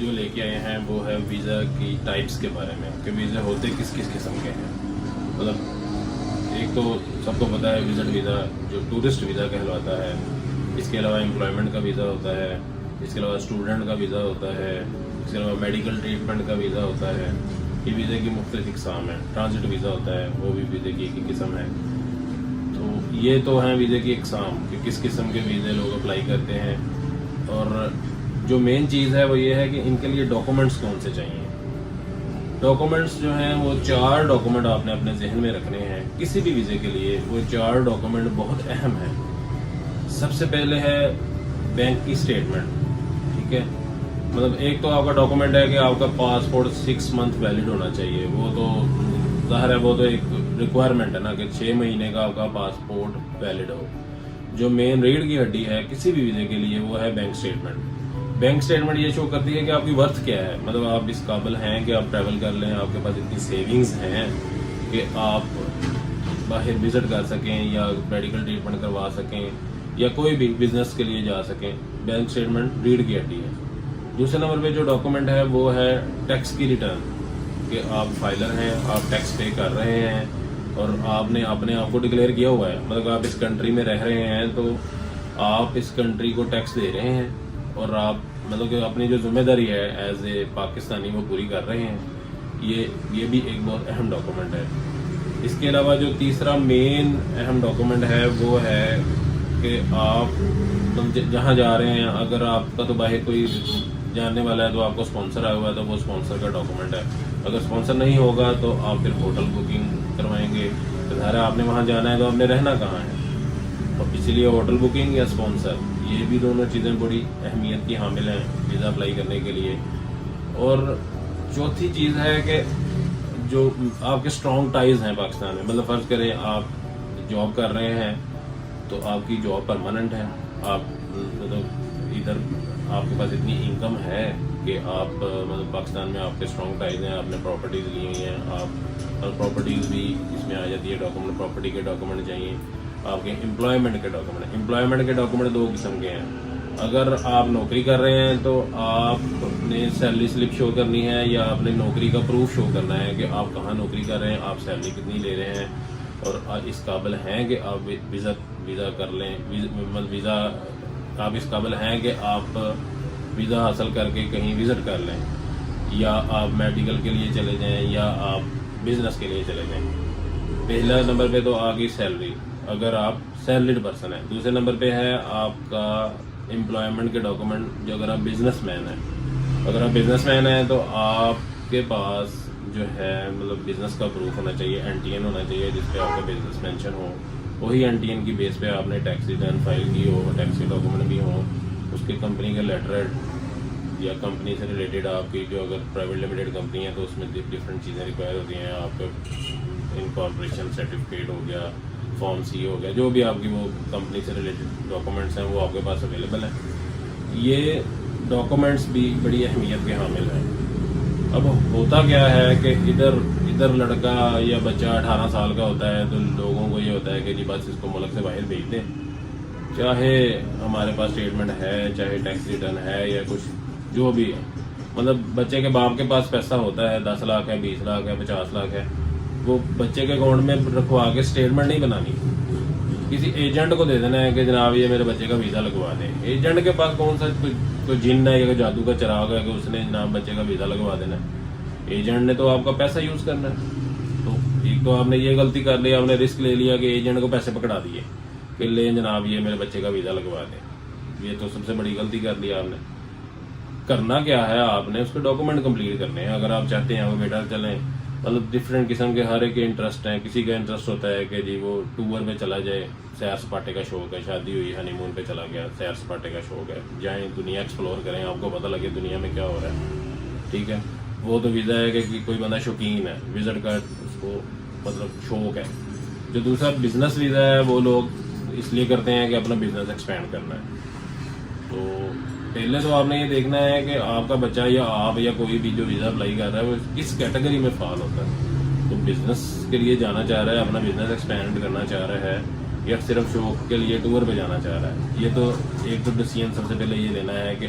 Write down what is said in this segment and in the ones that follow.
Video لے کے آئے ہیں وہ ہے ویزا کی ٹائپس کے بارے میں کہ ویزا ہوتے کس کس قسم کے ہیں. مطلب ایک تو سب کو پتہ ہے وزٹ ویزا جو ٹورسٹ ویزا کہلواتا ہے. اس کے علاوہ امپلائمنٹ کا ویزا ہوتا ہے. اس کے علاوہ اسٹوڈنٹ کا ویزا ہوتا ہے. اس کے علاوہ میڈیکل ٹریٹمنٹ کا ویزا ہوتا ہے. یہ ویزے کی مختلف اقسام ہیں. ٹرانزٹ ویزا ہوتا ہے, وہ بھی ویزے کی ایک ہی قسم ہے. تو یہ تو ہیں ویزے کی اقسام کہ کس قسم کے ویزے لوگ اپلائی کرتے ہیں. اور جو مین چیز ہے وہ یہ ہے کہ ان کے لیے ڈاکومنٹس کون سے چاہیے. ڈاکومنٹس جو ہیں وہ 4 ڈاکومنٹ آپ نے اپنے ذہن میں رکھنے ہیں کسی بھی ویزے کے لیے. وہ 4 ڈاکومنٹ بہت اہم ہیں. سب سے پہلے ہے بینک کی اسٹیٹمنٹ. ٹھیک ہے, مطلب ایک تو آپ کا ڈاکومنٹ ہے کہ آپ کا پاسپورٹ 6 منتھ ویلڈ ہونا چاہیے. وہ تو ظاہر ہے, وہ تو ایک ریکوائرمنٹ ہے نا کہ 6 مہینے کا آپ کا پاسپورٹ ویلڈ ہو. جو مین ریڑھ کی ہڈی ہے کسی بھی ویزے کے لیے وہ ہے بینک اسٹیٹمنٹ. بینک اسٹیٹمنٹ یہ شو کرتی ہے کہ آپ کی ورتھ کیا ہے. مطلب آپ اس قابل ہیں کہ آپ ٹریول کر لیں, آپ کے پاس اتنی سیونگز ہیں کہ آپ باہر وزٹ کر سکیں یا میڈیکل ٹریٹمنٹ کروا سکیں یا کوئی بھی بزنس کے لیے جا سکیں. بینک اسٹیٹمنٹ ریڑھ کی ہڈی ہے. دوسرے نمبر پہ جو ڈاکومنٹ ہے وہ ہے ٹیکس کی ریٹرن کہ آپ فائلر ہیں, آپ ٹیکس پے کر رہے ہیں اور آپ نے اپنے آپ کو ڈکلیئر کیا ہوا ہے. مطلب آپ اس کنٹری میں رہ رہے ہیں تو آپ اس کنٹری کو ٹیکس دے رہے ہیں اور آپ مطلب کہ اپنی جو ذمہ داری ہے ایز اے پاکستانی وہ پوری کر رہے ہیں. یہ بھی ایک بہت اہم ڈاکومنٹ ہے. اس کے علاوہ جو تیسرا مین اہم ڈاکومنٹ ہے وہ ہے کہ آپ جہاں جا رہے ہیں, اگر آپ کا تو باہر کوئی جاننے والا ہے تو آپ کو اسپانسر آیا ہوا ہے تو وہ اسپانسر کا ڈاکومنٹ ہے. اگر اسپانسر نہیں ہوگا تو آپ پھر ہوٹل بکنگ کروائیں گے. ظاہر ہے آپ نے وہاں جانا ہے تو آپ نے رہنا کہاں ہے, اور اسی لیے ہوٹل بکنگ یا اسپانسر یہ بھی دونوں چیزیں بڑی اہمیت کی حامل ہیں ویزا اپلائی کرنے کے لیے. اور چوتھی چیز ہے کہ جو آپ کے اسٹرانگ ٹائز ہیں پاکستان میں. مطلب فرض کریں آپ جاب کر رہے ہیں تو آپ کی جاب پرماننٹ ہے. آپ مطلب ادھر آپ کے پاس اتنی انکم ہے کہ آپ مطلب پاکستان میں آپ کے اسٹرانگ ٹائز ہیں, آپ نے پراپرٹیز لی ہوئی ہیں. آپ پراپرٹیز بھی اس میں آ جاتی ہے ڈاکومنٹ. پراپرٹی کے ڈاکومنٹ چاہیے. آپ کے امپلائمنٹ کے ڈاکومنٹ. امپلائمنٹ کے ڈاکومنٹ 2 قسم کے ہیں. اگر آپ نوکری کر رہے ہیں تو آپ نے سیلری سلپ شو کرنی ہے یا آپ نے نوکری کا پروف شو کرنا ہے کہ آپ کہاں نوکری کر رہے ہیں, آپ سیلری کتنی لے رہے ہیں اور اس قابل ہیں کہ آپ ویزا کر لیں. ویزا آپ اس قابل ہیں کہ آپ ویزا حاصل کر کے کہیں وزٹ کر لیں, یا آپ میڈیکل کے لیے چلے جائیں یا آپ بزنس کے لیے چلے جائیں. پہلا نمبر پہ تو آ گئی سیلری اگر آپ سیلریڈ پرسن ہیں. دوسرے نمبر پہ ہے آپ کا امپلائمنٹ کے ڈاکومنٹ جو اگر آپ بزنس مین ہیں. اگر آپ بزنس مین ہیں تو آپ کے پاس جو ہے مطلب بزنس کا پروف ہونا چاہیے, NTN ہونا چاہیے جس پہ آپ کا بزنس مینشن ہو. وہی NTN کی بیس پہ آپ نے ٹیکس ریٹرن فائل کی ہو, ٹیکس کے ڈاکومنٹ بھی ہوں, اس کے کمپنی کا لیٹر یا کمپنی سے ریلیٹڈ آپ کی جو اگر پرائیویٹ لمیٹڈ کمپنی ہے تو اس میں ڈفرینٹ چیزیں ریکوائر ہوتی ہیں. آپ کا انکارپوریشن سرٹیفکیٹ ہو گیا, فارم C ہو گیا, جو بھی آپ کی وہ کمپنی سے ریلیٹڈ ڈاکومنٹس ہیں وہ آپ کے پاس اویلیبل ہیں. یہ ڈاکومنٹس بھی بڑی اہمیت کے حامل ہیں. اب ہوتا کیا ہے کہ ادھر لڑکا یا بچہ 18 سال کا ہوتا ہے تو لوگوں کو یہ ہوتا ہے کہ جی بس اس کو ملک سے باہر بھیج دیں, چاہے ہمارے پاس اسٹیٹمنٹ ہے, چاہے ٹیکس ریٹرن ہے یا کچھ جو بھی ہے. مطلب بچے کے باپ کے پاس پیسہ ہوتا ہے, 10 لاکھ ہے, 20 لاکھ ہے, 50 لاکھ ہے, وہ بچے کے اکاؤنٹ میں رکھوا کے اسٹیٹمنٹ نہیں بنانی, کسی ایجنٹ کو دے دینا ہے کہ جناب یہ میرے بچے کا ویزا لگوا دیں. ایجنٹ کے پاس کون سا کوئی جن ہے یا جادو کا چراغ ہے کہ اس نے جناب بچے کا ویزا لگوا دینا ہے. ایجنٹ نے تو آپ کا پیسہ یوز کرنا ہے. تو ایک تو آپ نے یہ غلطی کر لی, آپ نے رسک لے لیا کہ ایجنٹ کو پیسے پکڑا دیے کہ لیں جناب یہ میرے بچے کا ویزا لگوا دیں. یہ تو سب سے بڑی غلطی کر لی آپ نے. کرنا کیا ہے, آپ نے اس کے ڈاکومنٹ کمپلیٹ کرنے ہیں. اگر آپ چاہتے ہیں وہ بیٹا چلیں, مطلب ڈفرینٹ قسم کے ہر ایک کے انٹرسٹ ہیں. کسی کا انٹرسٹ ہوتا ہے کہ جی وہ ٹور پہ چلا جائے, سیر سپاٹے کا شوق ہے, شادی ہوئی ہنی مون پہ چلا گیا, سیر سپاٹے کا شوق ہے, جائیں دنیا ایکسپلور کریں, آپ کو پتہ لگے دنیا میں کیا ہو رہا ہے. ٹھیک ہے, وہ تو ویزا ہے کہ کوئی بندہ شوقین ہے, وزٹ کا اس کو مطلب شوق ہے. جو دوسرا بزنس ویزا ہے وہ لوگ اس لیے کرتے ہیں کہ اپنا بزنس ایکسپینڈ کرنا ہے. تو پہلے تو آپ نے یہ دیکھنا ہے کہ آپ کا بچہ یا آپ یا کوئی بھی جو ویزا اپلائی کر رہا ہے وہ کس کیٹیگری میں فال ہوتا ہے. تو بزنس کے لیے جانا چاہ رہا ہے, اپنا بزنس ایکسپینڈ کرنا چاہ رہا ہے, یا صرف شوق کے لیے ٹور پہ جانا چاہ رہا ہے. یہ تو ایک تو ڈیسیژن سب سے پہلے یہ لینا ہے کہ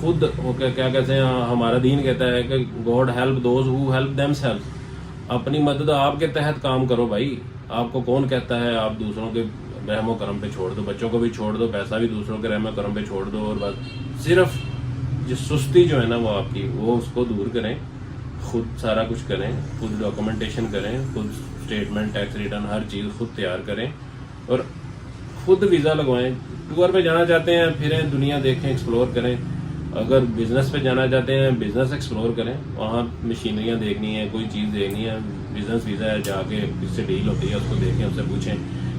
خود کیا کہتے ہیں ہمارا دین کہتا ہے کہ God help those who help them self. اپنی مدد آپ کے تحت کام کرو بھائی. آپ کو کون کہتا ہے آپ دوسروں کے رحم و کرم پہ چھوڑ دو, بچوں کو بھی چھوڑ دو, پیسہ بھی دوسروں کے رحم و کرم پہ چھوڑ دو, اور بس صرف جو سستی جو ہے نا وہ آپ کی, وہ اس کو دور کریں. خود سارا کچھ کریں, خود ڈاکومنٹیشن کریں, خود اسٹیٹمنٹ ٹیکس ریٹرن ہر چیز خود تیار کریں, اور خود ویزا لگوائیں. ٹور پہ جانا چاہتے ہیں پھریں, دنیا دیکھیں, ایکسپلور کریں. اگر بزنس پہ جانا چاہتے ہیں بزنس ایکسپلور کریں, وہاں مشینریاں دیکھنی ہیں, کوئی چیز دیکھنی ہے, بزنس ویزا ہے, جا کے کس سے ڈیل ہوتی ہے اس کو دیکھیں, اس سے پوچھیں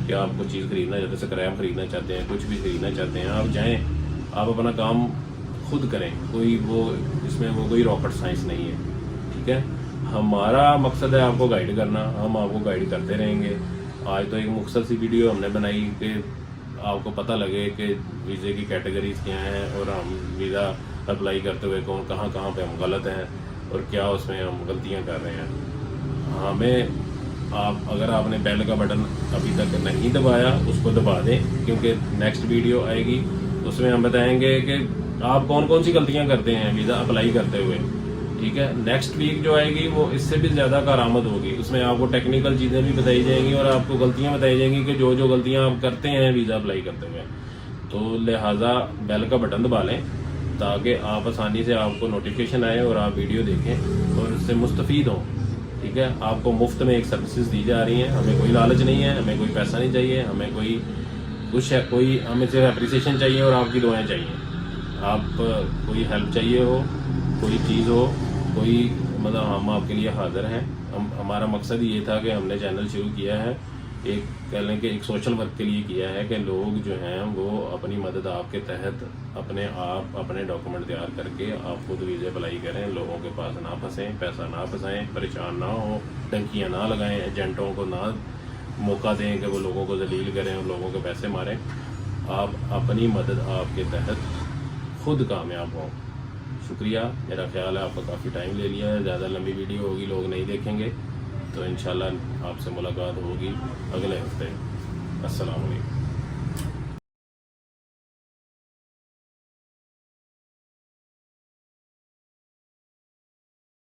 کہ آپ کو چیز خریدنا چاہتے ہیں, اسکریپ خریدنا چاہتے ہیں, کچھ بھی خریدنا چاہتے ہیں, آپ جائیں, آپ اپنا کام خود کریں. کوئی وہ اس میں وہ کوئی راکٹ سائنس نہیں ہے. ٹھیک ہے, ہمارا مقصد ہے آپ کو گائیڈ کرنا, ہم آپ کو گائیڈ کرتے رہیں گے. آج تو ایک مختصر سی ویڈیو ہم نے بنائی کہ آپ کو پتہ لگے کہ ویزے کی کیٹیگریز کیا ہیں, اور ہم ویزا اپلائی کرتے ہوئے کہاں کہاں پہ ہم غلط ہیں, اور کیا اس میں ہم غلطیاں کر رہے ہیں. ہمیں اگر آپ نے بیل کا بٹن ابھی تک نہیں دبایا اس کو دبا دیں, کیونکہ نیکسٹ ویڈیو آئے گی اس میں ہم بتائیں گے کہ آپ کون سی غلطیاں کرتے ہیں ویزا اپلائی کرتے ہوئے. ٹھیک ہے, نیکسٹ ویک جو آئے گی وہ اس سے بھی زیادہ کارآمد ہوگی. اس میں آپ کو ٹیکنیکل چیزیں بھی بتائی جائیں گی, اور آپ کو غلطیاں بتائی جائیں گی کہ جو غلطیاں آپ کرتے ہیں ویزا اپلائی کرتے ہوئے. تو لہٰذا بیل کا بٹن دبا لیں تاکہ آپ آسانی سے آپ کو نوٹیفیکیشن آئے اور آپ ویڈیو دیکھیں اور اس سے مستفید ہوں. ٹھیک ہے, آپ کو مفت میں ایک سروسز دی جا رہی ہیں, ہمیں کوئی لالچ نہیں ہے, ہمیں کوئی پیسہ نہیں چاہیے, ہمیں کوئی کچھ ہے, ہمیں صرف اپریسیشن چاہیے اور آپ کی دعائیں چاہیے. آپ کوئی ہیلپ چاہیے ہو, کوئی چیز ہو, کوئی مطلب ہم آپ کے لیے حاضر ہیں. ہمارا مقصد یہ تھا کہ ہم نے چینل شروع کیا ہے ایک کہہ لیں کہ ایک سوشل ورک کے لیے کیا ہے, کہ لوگ جو ہیں وہ اپنی مدد آپ کے تحت اپنے ڈاکومنٹ تیار کر کے آپ خود ویزے اپلائی کریں, لوگوں کے پاس نہ پھنسیں, پیسہ نہ پھنسائیں, پریشان نہ ہوں, ٹنکیاں نہ لگائیں, ایجنٹوں کو نہ موقع دیں کہ وہ لوگوں کو ذلیل کریں اور لوگوں کے پیسے ماریں. آپ اپنی مدد آپ کے تحت خود کامیاب ہوں. شکریہ. میرا خیال ہے آپ کا کافی ٹائم لے لیا ہے, زیادہ لمبی ویڈیو ہوگی, لوگ نہیں دیکھیں گے. تو انشاءاللہ آپ سے ملاقات ہوگی اگلے ہفتے. السلام علیکم.